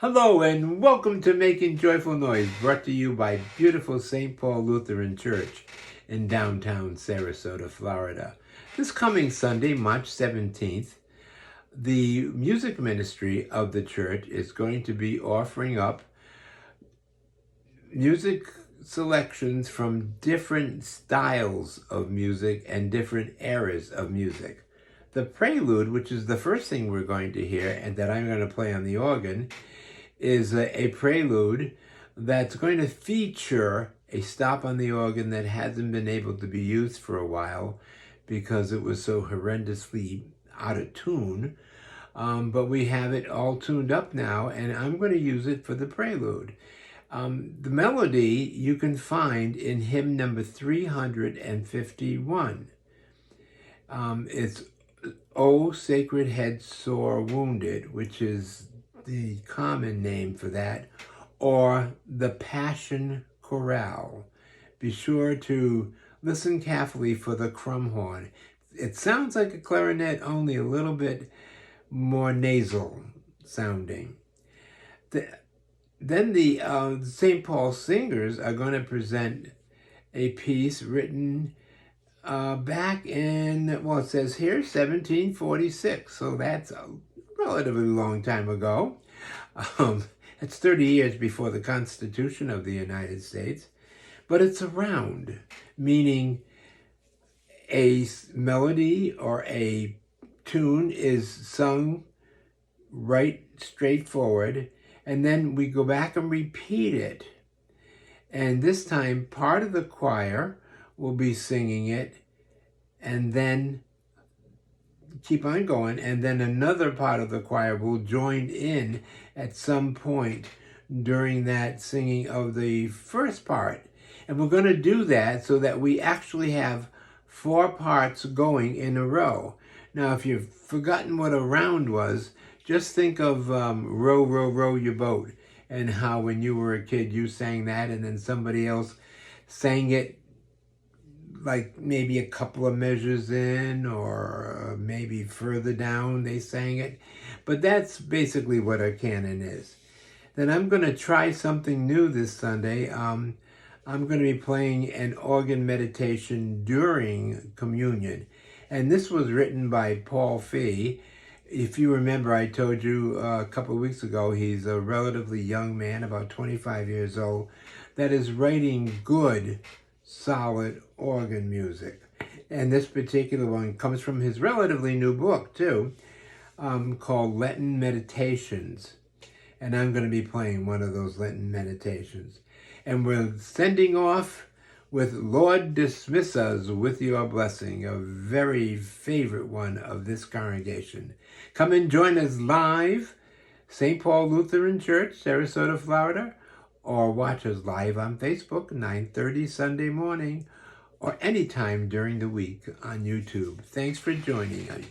Hello and welcome to Making Joyful Noise, brought to you by beautiful St. Paul Lutheran Church in downtown Sarasota, Florida. This coming Sunday, March 17th, the music ministry of the church is going to be offering up music selections from different styles of music and different eras of music. The prelude, which is the first thing we're going to hear and that I'm going to play on the organ, is a prelude that's going to feature a stop on the organ that hasn't been able to be used for a while because it was so horrendously out of tune. But we have it all tuned up now, and I'm going to use it for the prelude. The melody you can find in hymn number 351. It's O Sacred Head Sore Wounded, which is the common name for that, or the Passion Chorale. Be sure to listen carefully for the crumb horn. It sounds like a clarinet, only a little bit more nasal sounding. Then the St. Paul Singers are going to present a piece written back in, well, it says here 1746, so that's a relatively long time ago. It's 30 years before the Constitution of the United States, but it's around, meaning a melody or a tune is sung right straightforward, and then we go back and repeat it. And this time, part of the choir will be singing it, and then keep on going, and then another part of the choir will join in at some point during that singing of the first part. And we're going to do that so that we actually have 4 parts going in a row. Now, if you've forgotten what a round was, just think of Row, Row, Row Your Boat, and how when you were a kid you sang that and then somebody else sang it like maybe a couple of measures in, or maybe further down they sang it. But that's basically what a canon is. Then I'm going to try something new this Sunday. I'm going to be playing an organ meditation during communion. And this was written by Paul Fee. If you remember, I told you a couple of weeks ago, he's a relatively young man, about 25 years old, that is writing good, solid organ music. And this particular one comes from his relatively new book too, called Lenten Meditations. And I'm going to be playing one of those Lenten meditations. And we're sending off with Lord Dismiss Us with Your Blessing, a very favorite one of this congregation. Come and join us live, St. Paul Lutheran Church, Sarasota, Florida, or watch us live on Facebook, 9:30 Sunday morning, or anytime during the week on YouTube. Thanks for joining us.